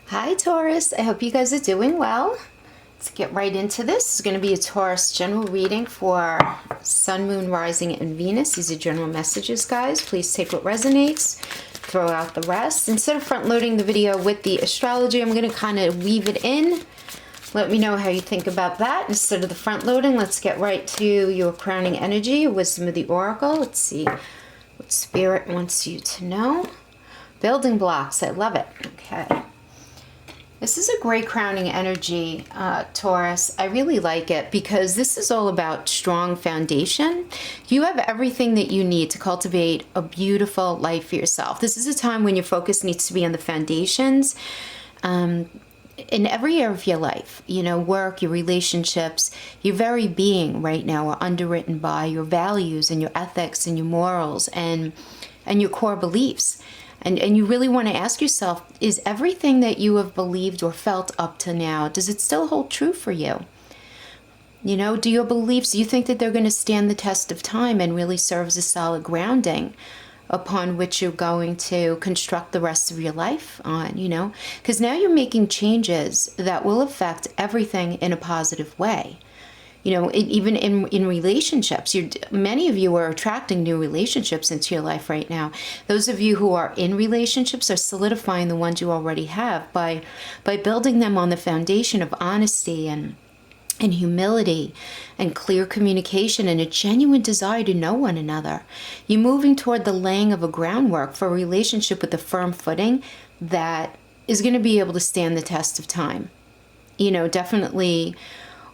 Hi Taurus, I hope you guys are doing well. Let's get right into this. This is going to be a Taurus general reading for Sun, Moon, Rising, and Venus. These are general messages, guys. Please take what resonates, throw out the rest. Instead of front loading the video with the astrology, I'm going to kind of weave it in. Let me know how you think about that. Instead of the front loading, let's get right to your crowning energy, wisdom of the oracle. Let's see what spirit wants you to know. Building blocks, I love it. Okay. This is a great crowning energy, Taurus. I really like it because this is all about strong foundation. You have everything that you need to cultivate a beautiful life for yourself. This is a time when your focus needs to be on the foundations in every area of your life. You know, work, your relationships, your very being right now are underwritten by your values and your ethics and your morals and your core beliefs. And you really want to ask yourself, is everything that you have believed or felt up to now, does it still hold true for you? You know, do your beliefs, do you think that they're going to stand the test of time and really serve as a solid grounding upon which you're going to construct the rest of your life on, you know? Because now you're making changes that will affect everything in a positive way. You know, even in relationships, many of you are attracting new relationships into your life right now. Those of you who are in relationships are solidifying the ones you already have by building them on the foundation of honesty and humility and clear communication and a genuine desire to know one another. You're moving toward the laying of a groundwork for a relationship with a firm footing that is going to be able to stand the test of time. You know, definitely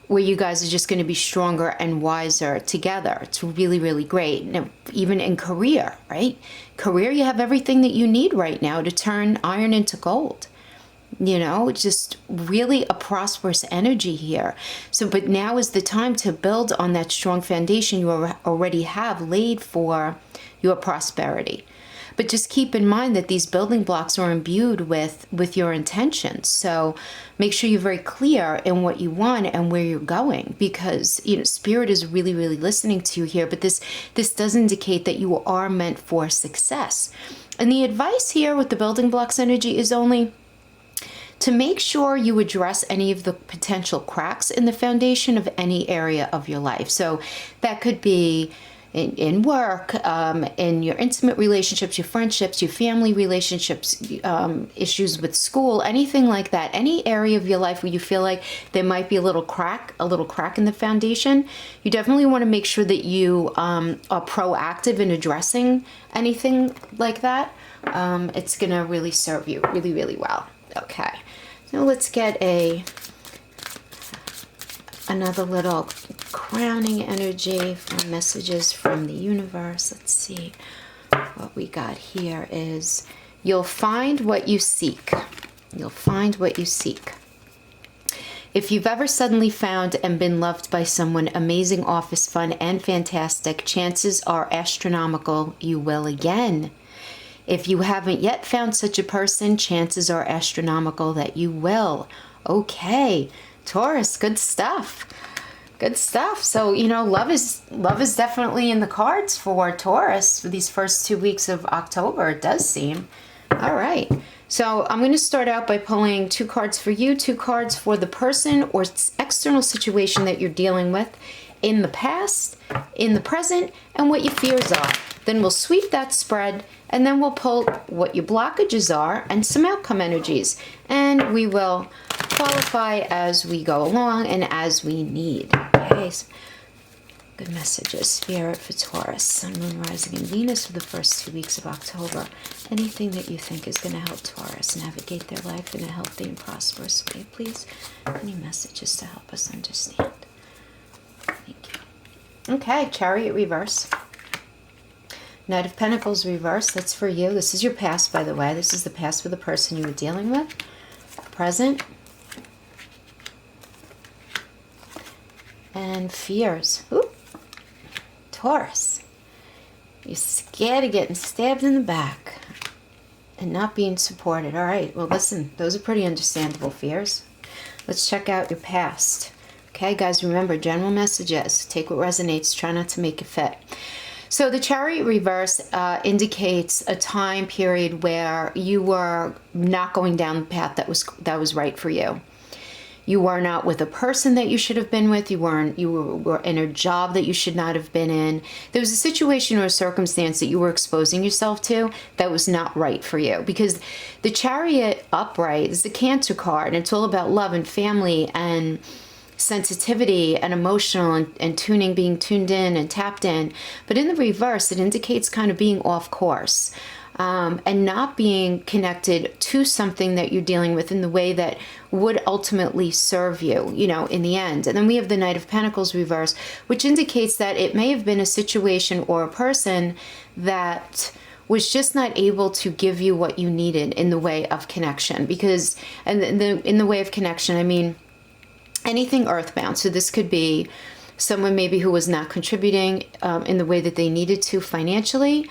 where you guys are just going to be stronger and wiser together. It's really, really great. Now, even in career, right? Career, you have everything that you need right now to turn iron into gold. You know, it's just really a prosperous energy here. So, but now is the time to build on that strong foundation you already have laid for your prosperity. But just keep in mind that these building blocks are imbued with your intentions. So make sure you're very clear in what you want and where you're going, because, you know, spirit is really, really listening to you here. But this does indicate that you are meant for success. And the advice here with the building blocks energy is only to make sure you address any of the potential cracks in the foundation of any area of your life. So that could be in work, in your intimate relationships, your friendships, your family relationships, issues with school, anything like that. Any area of your life where you feel like there might be a little crack in the foundation, you definitely want to make sure that you are proactive in addressing anything like that. It's going to really serve you really, really well. Okay, now let's get another little crowning energy for messages from the universe. Let's see what we got here is you'll find what you seek. You'll find what you seek. If you've ever suddenly found and been loved by someone amazing, office fun, and fantastic, chances are astronomical you will again. If you haven't yet found such a person, chances are astronomical that you will. Okay, Taurus, good stuff. Good stuff. So, you know, love is definitely in the cards for Taurus for these first 2 weeks of October, it does seem. All right. So I'm going to start out by pulling 2 cards for you, 2 cards for the person or external situation that you're dealing with in the past, in the present, and what your fears are. Then we'll sweep that spread, and then we'll pull what your blockages are and some outcome energies. And we will qualify as we go along and as we need. Okay, so good messages. Spirit for Taurus, Sun, Moon, Rising, and Venus for the first 2 weeks of October. Anything that you think is going to help Taurus navigate their life in a healthy and prosperous way, please. Any messages to help us understand? Thank you. Okay, Chariot reverse. Knight of Pentacles reverse. That's for you. This is your past, by the way. This is the past for the person you were dealing with. Present. And fears. Ooh. Taurus. You're scared of getting stabbed in the back and not being supported. All right. Well, listen, those are pretty understandable fears. Let's check out your past. Okay, guys, remember, general messages. Take what resonates. Try not to make it fit. So the Chariot reverse indicates a time period where you were not going down the path that was right for you. You were not with a person that you should have been with. You were in a job that you should not have been in. There was a situation or a circumstance that you were exposing yourself to that was not right for you. Because the Chariot upright is the Cancer card, and it's all about love and family and sensitivity and emotional and tuning, being tuned in and tapped in. But in the reverse, it indicates kind of being off course. And not being connected to something that you're dealing with in the way that would ultimately serve you, you know, in the end. And then we have the Knight of Pentacles reverse, which indicates that it may have been a situation or a person that was just not able to give you what you needed in the way of connection. Because, and in the way of connection, I mean, anything earthbound. So this could be someone maybe who was not contributing in the way that they needed to financially.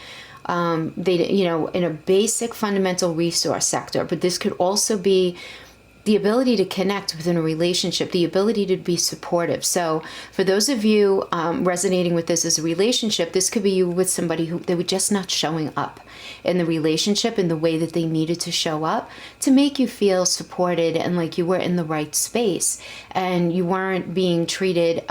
They, you know, in a basic fundamental resource sector, but this could also be the ability to connect within a relationship, the ability to be supportive. So for those of you resonating with this as a relationship, this could be you with somebody who they were just not showing up in the relationship in the way that they needed to show up to make you feel supported and like you were in the right space and you weren't being treated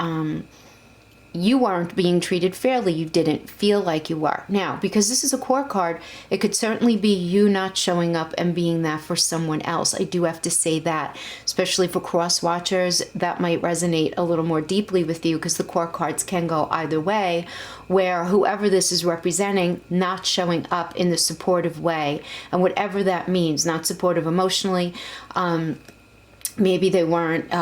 fairly. You didn't feel like you were. Now, because this is a core card, it could certainly be you not showing up and being that for someone else. I do have to say that, especially for cross watchers, that might resonate a little more deeply with you because the core cards can go either way, where whoever this is representing not showing up in the supportive way, and whatever that means, not supportive emotionally, maybe they weren't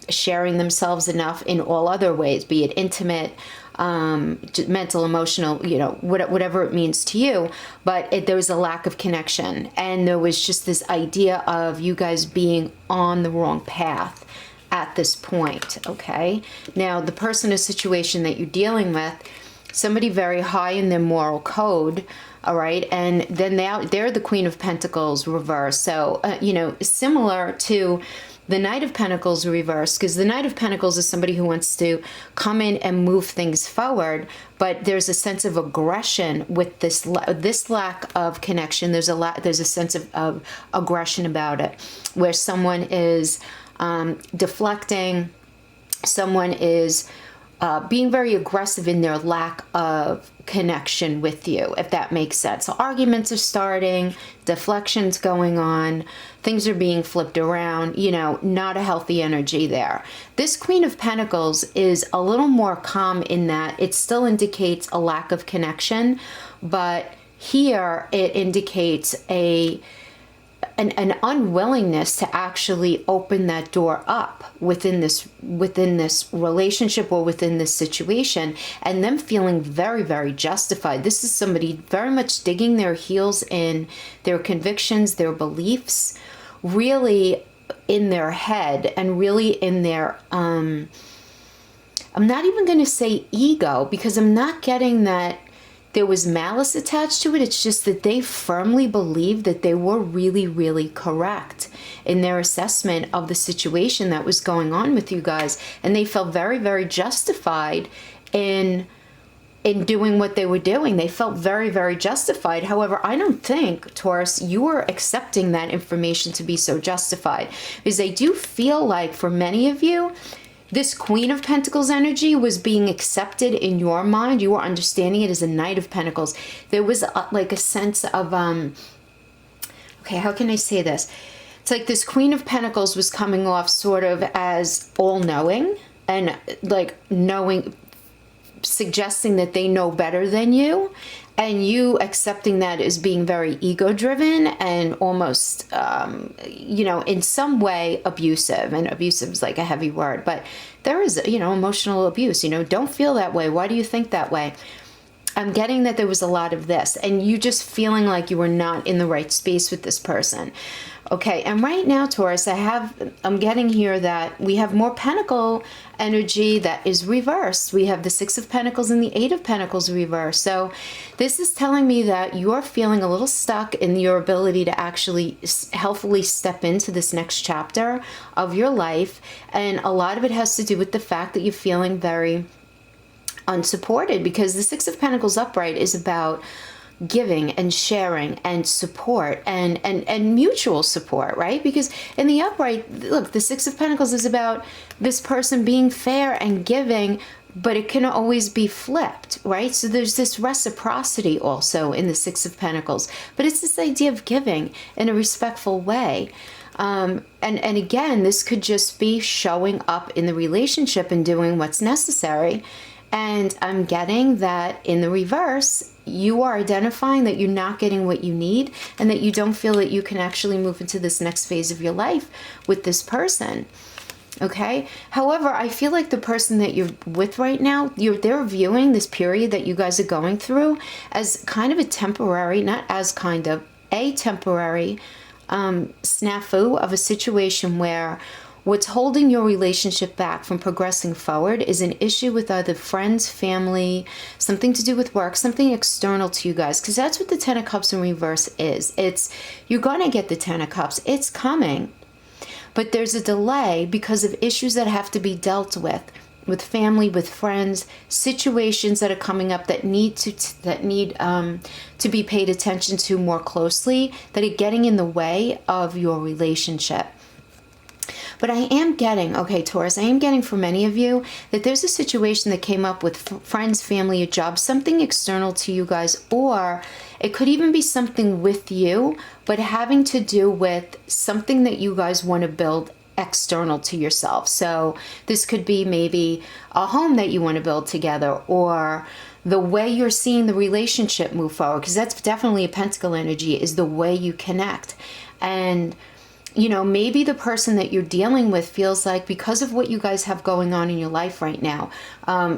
sharing themselves enough in all other ways, be it intimate, mental, emotional, you know, whatever it means to you. But there was a lack of connection. And there was just this idea of you guys being on the wrong path at this point, okay? Now, the person or situation that you're dealing with, somebody very high in their moral code, all right? And then they're the Queen of Pentacles reverse. So, you know, similar to the Knight of Pentacles reverse, because the Knight of Pentacles is somebody who wants to come in and move things forward, but there's a sense of aggression with this lack of connection. There's a sense of aggression about it, where someone is deflecting, someone is being very aggressive in their lack of connection with you, if that makes sense. So arguments are starting, deflections going on, things are being flipped around, you know, not a healthy energy there. This Queen of Pentacles is a little more calm in that it still indicates a lack of connection, but here it indicates an unwillingness to actually open that door up within this relationship or within this situation, and them feeling very, very justified. This is somebody very much digging their heels in their convictions, their beliefs, really in their head and really in their I'm not even going to say ego, because I'm not getting that there was malice attached to it. It's just that they firmly believed that they were really, really correct in their assessment of the situation that was going on with you guys. And they felt very, very justified in doing what they were doing. They felt very, very justified. However, I don't think, Taurus, you were accepting that information to be so justified. Because I do feel like for many of you, this Queen of Pentacles energy was being accepted in your mind. You were understanding it as a Knight of Pentacles. There was like a sense of, okay, how can I say this? It's like this Queen of Pentacles was coming off sort of as all-knowing and like knowing, suggesting that they know better than you, and you accepting that as being very ego-driven and almost, you know, in some way abusive. And abusive is like a heavy word, but there is, you know, emotional abuse. You know, don't feel that way. Why do you think that way? I'm getting that there was a lot of this, and you just feeling like you were not in the right space with this person. Okay, and right now, Taurus, I'm getting here that we have more Pentacle energy that is reversed. We have the Six of Pentacles and the Eight of Pentacles reversed. So this is telling me that you're feeling a little stuck in your ability to actually healthfully step into this next chapter of your life. And a lot of it has to do with the fact that you're feeling very unsupported, because the Six of Pentacles upright is about giving and sharing and support and mutual support, right? Because in the upright, look, the Six of Pentacles is about this person being fair and giving, but it can always be flipped, right? So there's this reciprocity also in the Six of Pentacles, but it's this idea of giving in a respectful way. And again, this could just be showing up in the relationship and doing what's necessary. And I'm getting that in the reverse, you are identifying that you're not getting what you need and that you don't feel that you can actually move into this next phase of your life with this person. Okay. However, I feel like the person that you're with right now, they're viewing this period that you guys are going through as kind of a temporary, not as kind of, a temporary snafu of a situation where what's holding your relationship back from progressing forward is an issue with either friends, family, something to do with work, something external to you guys. Because that's what the Ten of Cups in reverse is. You're going to get the Ten of Cups. It's coming. But there's a delay because of issues that have to be dealt with family, with friends, situations that are coming up that need to be paid attention to more closely, that are getting in the way of your relationship. But I am getting, okay, Taurus, I am getting for many of you that there's a situation that came up with friends, family, a job, something external to you guys, or it could even be something with you, but having to do with something that you guys want to build external to yourself. So this could be maybe a home that you want to build together, or the way you're seeing the relationship move forward, because that's definitely a pentacle energy, is the way you connect. And you know, maybe the person that you're dealing with feels like, because of what you guys have going on in your life right now,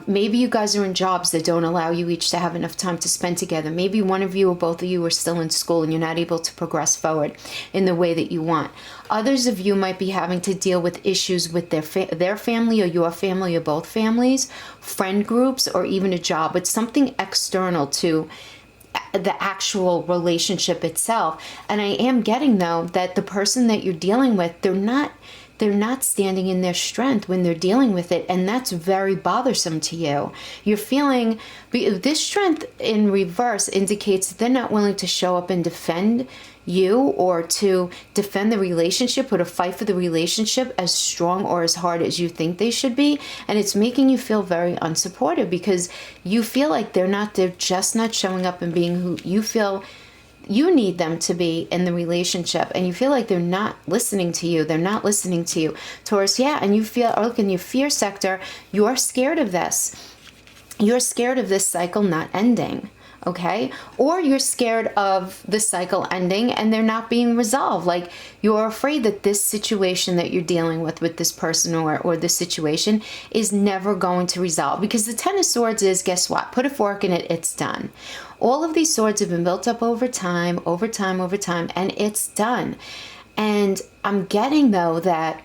maybe you guys are in jobs that don't allow you each to have enough time to spend together. Maybe one of you or both of you are still in school and you're not able to progress forward in the way that you want. Others of you might be having to deal with issues with their family or your family or both families, friend groups, or even a job. It's something external to the actual relationship itself. And I am getting, though, that the person that you're dealing with, they're not standing in their strength when they're dealing with it, and that's very bothersome to you. You're feeling this strength in reverse indicates that they're not willing to show up and defend you, or to defend the relationship, or to fight for the relationship as strong or as hard as you think they should be. And it's making you feel very unsupported, because you feel like they're just not showing up and being who you feel you need them to be in the relationship, and you feel like they're not listening to you. They're not listening to you, Taurus. Yeah, and you feel, look, in your fear sector, you're scared of this. You're scared of this cycle not ending. Okay? Or you're scared of the cycle ending and they're not being resolved. Like, you're afraid that this situation that you're dealing with this person or this situation is never going to resolve. Because the Ten of Swords is, guess what? Put a fork in it, it's done. All of these swords have been built up over time, and it's done. And I'm getting, though, that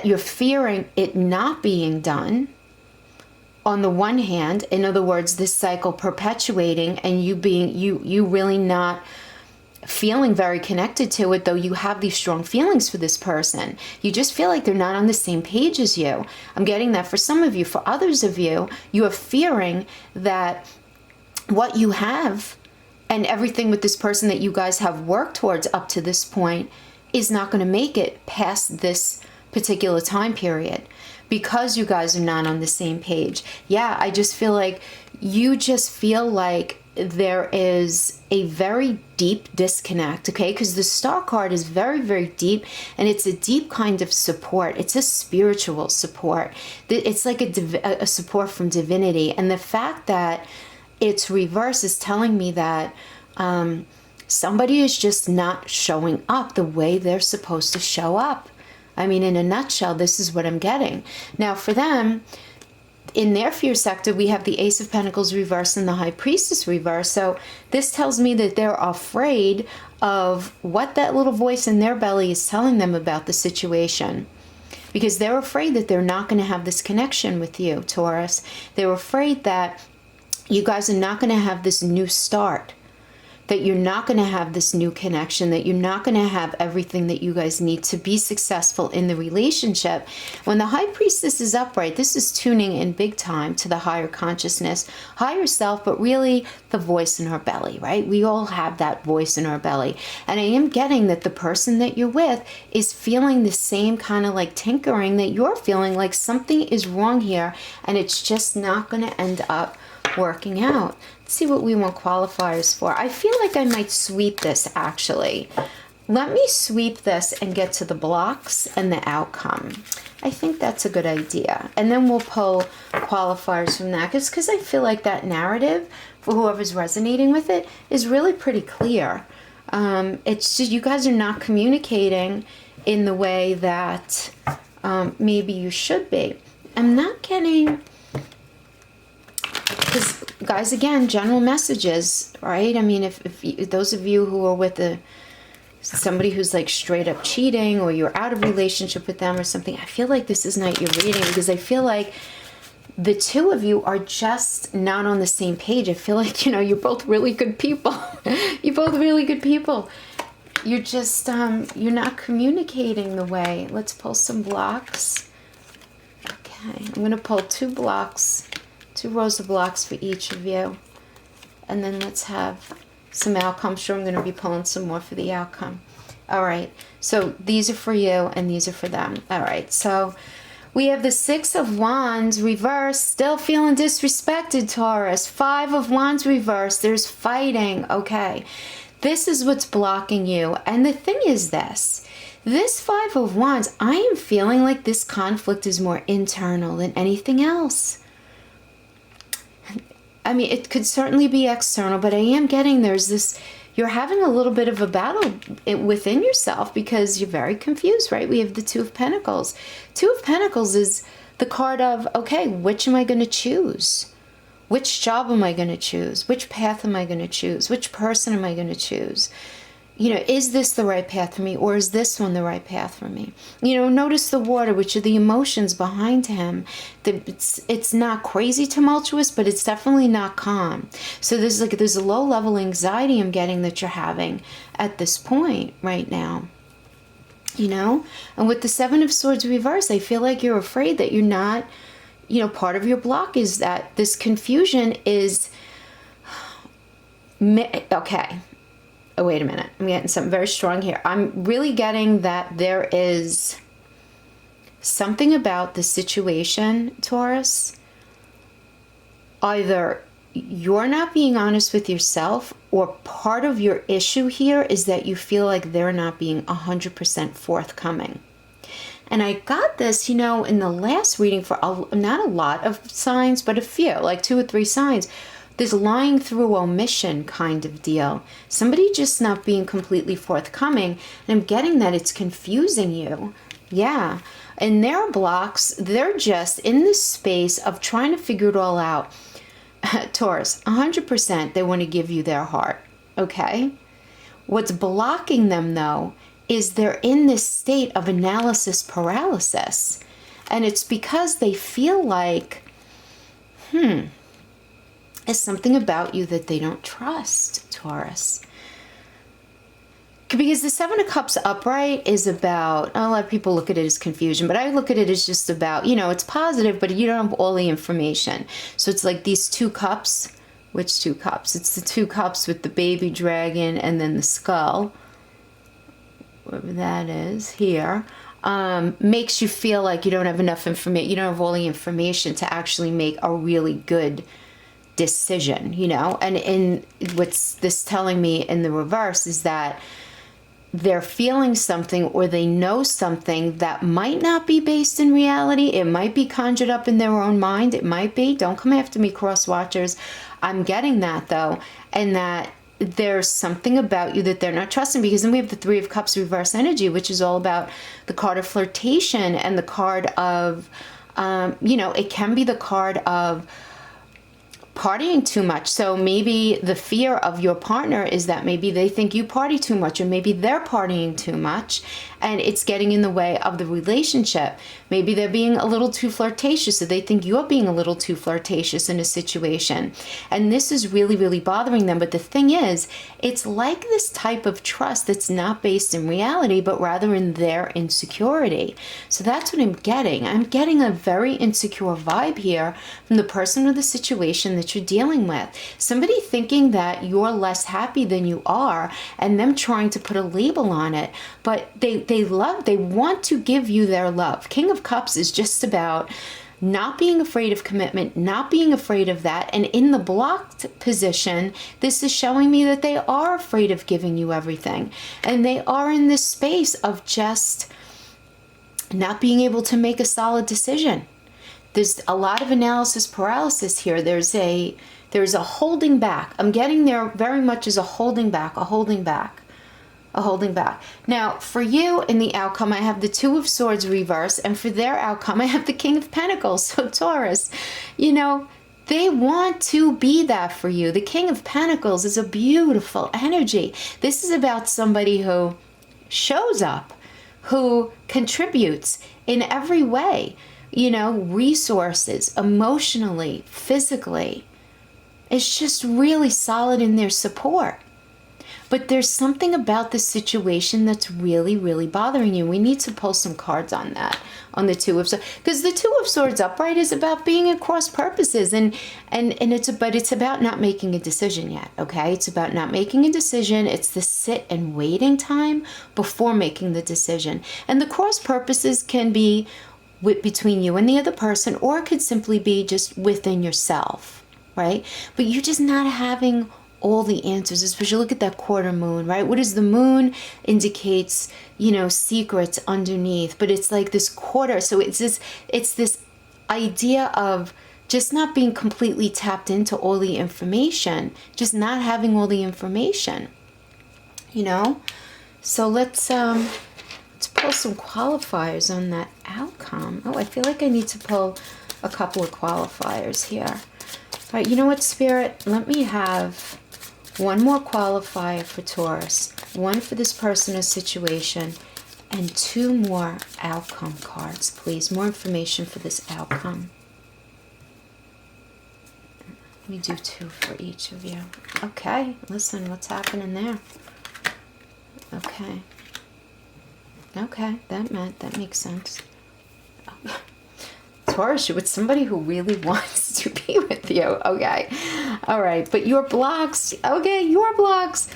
you're fearing it not being done. On the one hand, in other words, this cycle perpetuating, and you really not feeling very connected to it, though you have these strong feelings for this person. You just feel like they're not on the same page as you. I'm getting that for some of you. For others of you, you are fearing that what you have and everything with this person that you guys have worked towards up to this point is not going to make it past this particular time period, because you guys are not on the same page. Yeah, I just feel like you just feel like there is a very deep disconnect, okay? Because the Star card is very, very deep, and it's a deep kind of support. It's a spiritual support. It's like a support from divinity. And the fact that it's reverse is telling me that somebody is just not showing up the way they're supposed to show up. I mean, in a nutshell, this is what I'm getting. Now, for them, in their fear sector, we have the Ace of Pentacles reverse and the High Priestess reverse. So this tells me that they're afraid of what that little voice in their belly is telling them about the situation, because they're afraid that they're not going to have this connection with you, Taurus. They're afraid that you guys are not going to have this new start. that you're not going to have this new connection, that you're not going to have everything that you guys need to be successful in the relationship. When the High Priestess is upright, this is tuning in big time to the higher consciousness, higher self, but really the voice in our belly, right? We all have that voice in our belly. And I am getting that the person that you're with is feeling the same kind of like tinkering that you're feeling, like something is wrong here and it's just not going to end up working out. Let's see what we want qualifiers for. I feel like I might sweep this actually. Let me sweep this and get to the blocks and the outcome. I think that's a good idea. And then we'll pull qualifiers from that, because I feel like that narrative, for whoever's resonating with it, is really pretty clear. It's just you guys are not communicating in the way that maybe you should be. I'm not getting... Because, guys, again, general messages, right? I mean, if you, those of you who are with somebody who's like straight up cheating, or you're out of relationship with them or something, I feel like this is not your reading, because I feel like the two of you are just not on the same page. I feel like, you're both really good people. You're both really good people. You're just, you're not communicating the way. Let's pull some blocks. Okay, I'm going to pull 2 blocks. 2 rows of blocks for each of you. And then let's have some outcome. Sure, I'm going to be pulling some more for the outcome. All right. So these are for you and these are for them. All right. So we have the 6 of Wands reversed. Still feeling disrespected, Taurus. 5 of Wands reversed. There's fighting. Okay. This is what's blocking you. And the thing is this. This 5 of Wands, I am feeling like this conflict is more internal than anything else. I mean, it could certainly be external, but I am getting there's this, you're having a little bit of a battle within yourself because you're very confused, right? We have the 2 of Pentacles. 2 of Pentacles is the card of, okay, which am I going to choose? Which job am I going to choose? Which path am I going to choose? Which person am I going to choose? Is this the right path for me, or is this one the right path for me? Notice the water, which are the emotions behind him. It's not crazy tumultuous, but it's definitely not calm. So there's a low level anxiety I'm getting that you're having at this point right now. And with the 7 of Swords reversed, I feel like you're afraid that you're not, part of your block is that this confusion is, okay. Oh, wait a minute. I'm getting something very strong here. I'm really getting that there is something about the situation, Taurus. Either you're not being honest with yourself, or part of your issue here is that you feel like they're not being 100% forthcoming. And I got this, in the last reading for not a lot of signs, but a few, like 2 or 3 signs. This lying through omission kind of deal. Somebody just not being completely forthcoming. And I'm getting that it's confusing you. Yeah. And their blocks, they're just in this space of trying to figure it all out. Taurus, 100% they want to give you their heart. Okay? What's blocking them, though, is they're in this state of analysis paralysis. And it's because they feel like, is something about you that they don't trust, Taurus. Because the 7 of Cups upright is about, a lot of people look at it as confusion, but I look at it as just about, it's positive, but you don't have all the information. So it's like these 2 cups. Which 2 cups? It's the 2 cups with the baby dragon and then the skull. Whatever that is here. Makes you feel like you don't have enough information. You don't have all the information to actually make a really good decision, and what's this telling me in the reverse is that they're feeling something, or they know something that might not be based in reality. It might be conjured up in their own mind. It might be. Don't come after me, cross watchers. I'm getting that though, and that there's something about you that they're not trusting, because then we have the 3 of Cups reverse energy, which is all about the card of flirtation and the card of, it can be the card of partying too much. So maybe the fear of your partner is that maybe they think you party too much, or maybe they're partying too much and it's getting in the way of the relationship. Maybe they're being a little too flirtatious, so they think you're being a little too flirtatious in a situation. And this is really, really bothering them. But the thing is, it's like this type of trust that's not based in reality, but rather in their insecurity. So that's what I'm getting. I'm getting a very insecure vibe here from the person or the situation that you're dealing with. Somebody thinking that you're less happy than you are, and them trying to put a label on it. But they want to give you their love. King of Cups is just about not being afraid of commitment, not being afraid of that. And in the blocked position, this is showing me that they are afraid of giving you everything. And they are in this space of just not being able to make a solid decision. There's a lot of analysis paralysis here. There's a holding back. I'm getting there very much as a holding back. Now, for you in the outcome, I have the Two of Swords reverse, and for their outcome, I have the King of Pentacles. So Taurus, they want to be that for you. The King of Pentacles is a beautiful energy. This is about somebody who shows up, who contributes in every way, resources, emotionally, physically. It's just really solid in their support. But there's something about this situation that's really, really bothering you. We need to pull some cards on that, on the Two of Swords. Because the Two of Swords upright is about being at cross purposes. But it's about not making a decision yet, okay? It's about not making a decision. It's the sit and waiting time before making the decision. And the cross purposes can be between you and the other person, or it could simply be just within yourself, right? But you're just not having all the answers, especially look at that quarter moon, right? What is the moon indicates, secrets underneath, but it's like this quarter. So it's this idea of just not being completely tapped into all the information, just not having all the information, So let's pull some qualifiers on that outcome. Oh, I feel like I need to pull a couple of qualifiers here. All right, you know what, Spirit? Let me have one more qualifier for Taurus, one for this person or situation, and two more outcome cards, please. More information for this outcome. Let me do two for each of you. Okay, listen, what's happening there? Okay, that makes sense. Taurus, you're with somebody who really wants to be with you. Okay. All right. But your blocks, okay, your blocks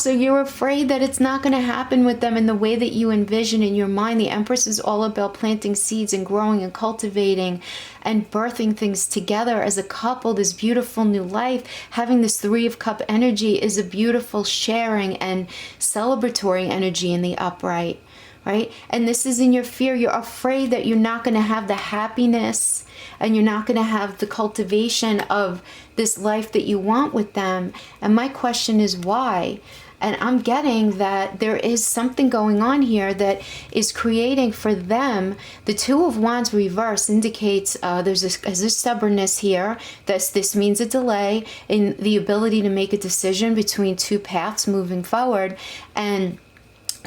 are you're afraid that it's not going to happen with them in the way that you envision in your mind. The Empress is all about planting seeds and growing and cultivating and birthing things together as a couple, this beautiful new life. Having this Three of Cup energy is a beautiful sharing and celebratory energy in the upright. Right? And this is in your fear. You're afraid that you're not going to have the happiness and you're not going to have the cultivation of this life that you want with them. And my question is why? And I'm getting that there is something going on here that is creating for them. The Two of Wands reverse indicates there's a stubbornness here. This means a delay in the ability to make a decision between two paths moving forward. And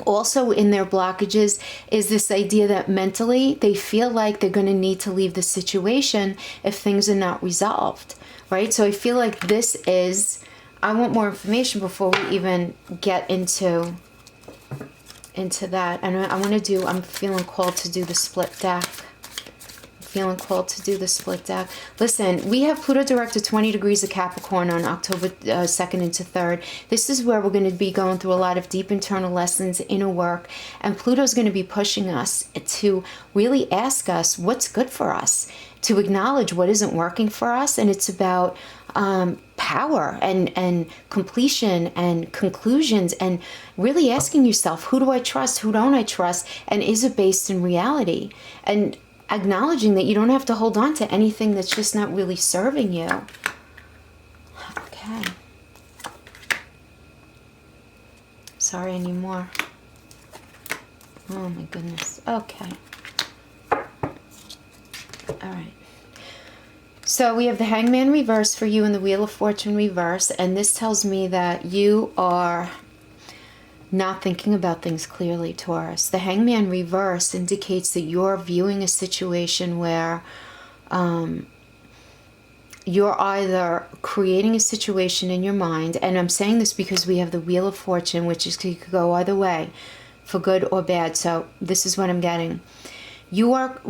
also in their blockages is this idea that mentally they feel like they're going to need to leave the situation if things are not resolved, right? So I feel like I want more information before we even get into that. And I'm feeling called to do the split deck. Listen, we have Pluto direct to 20 degrees of Capricorn on October 2nd into 3rd. This is where we're going to be going through a lot of deep internal lessons, inner work, and Pluto's going to be pushing us to really ask us what's good for us, to acknowledge what isn't working for us. And it's about power and completion and conclusions, and really asking yourself, who do I trust? Who don't I trust? And is it based in reality? And acknowledging that you don't have to hold on to anything that's just not really serving you. Okay. Sorry, I need more. Oh my goodness. Okay. All right. So we have the Hangman reverse for you and the Wheel of Fortune reverse. And this tells me that you are not thinking about things clearly, Taurus. The Hangman reverse indicates that you're viewing a situation where you're either creating a situation in your mind, and I'm saying this because we have the Wheel of Fortune, which is could go either way, for good or bad. So this is what I'm getting. You are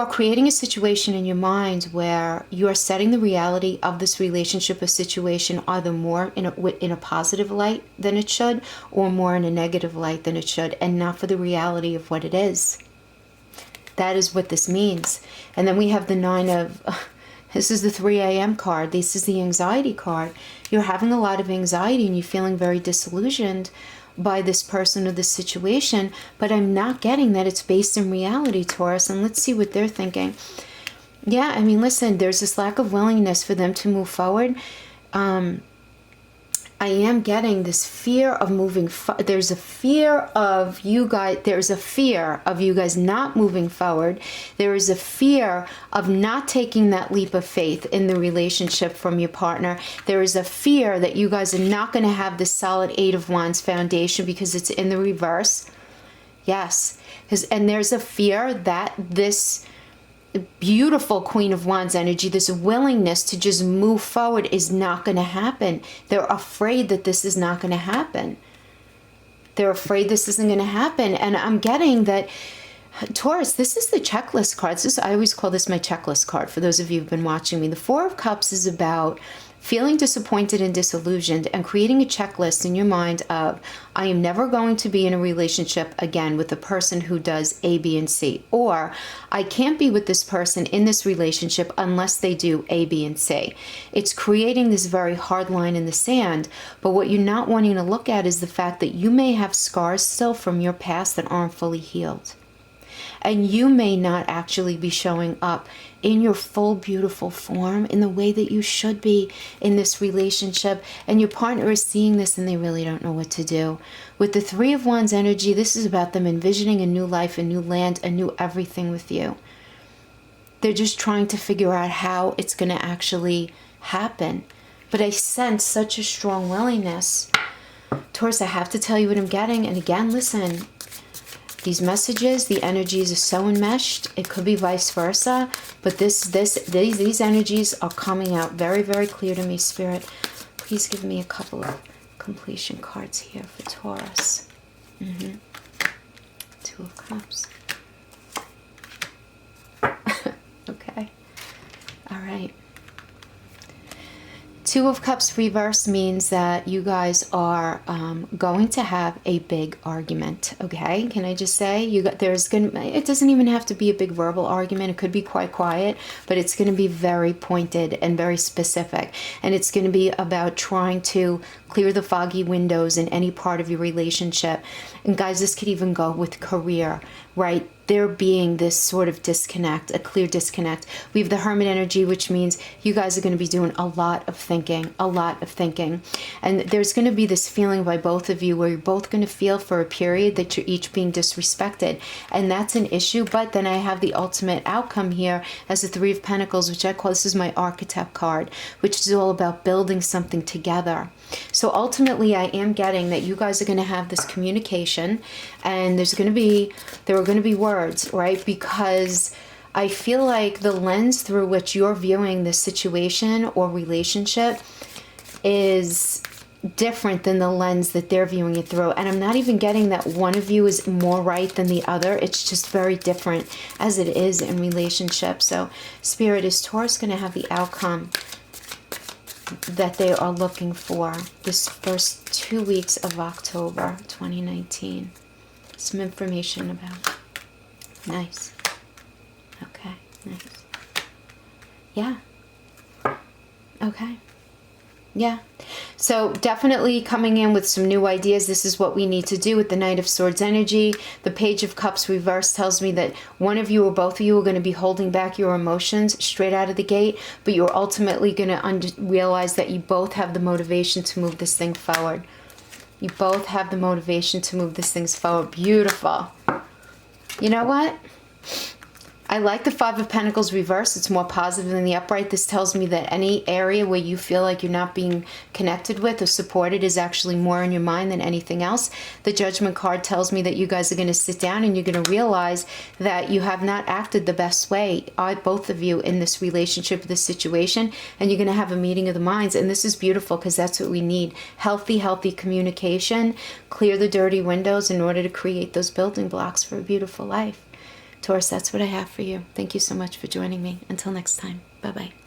creating a situation in your mind where you are setting the reality of this relationship or situation either more in a positive light than it should, or more in a negative light than it should, and not for the reality of what it is. That is what this means. And then we have the 9 of, this is the 3 a.m. card. This is the anxiety card. You're having a lot of anxiety and you're feeling very disillusioned by this person or this situation, but I'm not getting that it's based in reality, Taurus. And let's see what they're thinking. Yeah, I mean, listen, there's this lack of willingness for them to move forward. I am getting this fear of moving. There's a fear of you guys. There's a fear of you guys not moving forward. There is a fear of not taking that leap of faith in the relationship from your partner. There is a fear that you guys are not going to have this solid 8 of Wands foundation because it's in the reverse. Yes, and there's a fear that this beautiful Queen of Wands energy, this willingness to just move forward, is not going to happen. They're afraid that this is not going to happen. They're afraid this isn't going to happen. And I'm getting that, Taurus, this is the checklist cards. I always call this my checklist card for those of you who've been watching me. The 4 of Cups is about feeling disappointed and disillusioned and creating a checklist in your mind of, I am never going to be in a relationship again with a person who does A, B, and C. Or I can't be with this person in this relationship unless they do A, B, and C. It's creating this very hard line in the sand. But what you're not wanting to look at is the fact that you may have scars still from your past that aren't fully healed. And you may not actually be showing up in your full, beautiful form in the way that you should be in this relationship. And your partner is seeing this and they really don't know what to do. With the 3 of Wands energy, this is about them envisioning a new life, a new land, a new everything with you. They're just trying to figure out how it's going to actually happen. But I sense such a strong willingness. Taurus, I have to tell you what I'm getting. And again, listen. These messages, the energies are so enmeshed. It could be vice versa, but these energies are coming out very, very clear to me, Spirit. Please give me a couple of completion cards here for Taurus. 2 of Cups. Okay. All right. 2 of Cups reverse means that you guys are going to have a big argument. Okay, can I just say it doesn't even have to be a big verbal argument. It could be quite quiet, but it's going to be very pointed and very specific. And it's going to be about trying to clear the foggy windows in any part of your relationship. And guys, this could even go with career, right? There being this sort of disconnect, a clear disconnect. We have the Hermit energy, which means you guys are going to be doing a lot of thinking. And there's going to be this feeling by both of you where you're both going to feel for a period that you're each being disrespected. And that's an issue. But then I have the ultimate outcome here as the 3 of Pentacles, which I call, this is my Architect card, which is all about building something together. So ultimately, I am getting that you guys are going to have this communication, and there are going to be words, right? Because I feel like the lens through which you're viewing this situation or relationship is different than the lens that they're viewing it through. And I'm not even getting that one of you is more right than the other. It's just very different as it is in relationships. So Spirit, is Taurus going to have the outcome that they are looking for this first 2 weeks of October 2019? Some information about. Nice. Okay, nice. Yeah. Okay. Yeah. So definitely coming in with some new ideas. This is what we need to do with the Knight of Swords energy. The Page of Cups reverse tells me that one of you or both of you are going to be holding back your emotions straight out of the gate, but you're ultimately going to realize that you both have the motivation to move this thing forward. You both have the motivation to move this thing forward. Beautiful. You know what? I like the Five of Pentacles reverse. It's more positive than the upright. This tells me that any area where you feel like you're not being connected with or supported is actually more in your mind than anything else. The Judgment card tells me that you guys are going to sit down and you're going to realize that you have not acted the best way, both of you, in this relationship, this situation, and you're going to have a meeting of the minds. And this is beautiful because that's what we need. Healthy communication. Clear the dirty windows in order to create those building blocks for a beautiful life. Taurus, that's what I have for you. Thank you so much for joining me. Until next time. Bye-bye.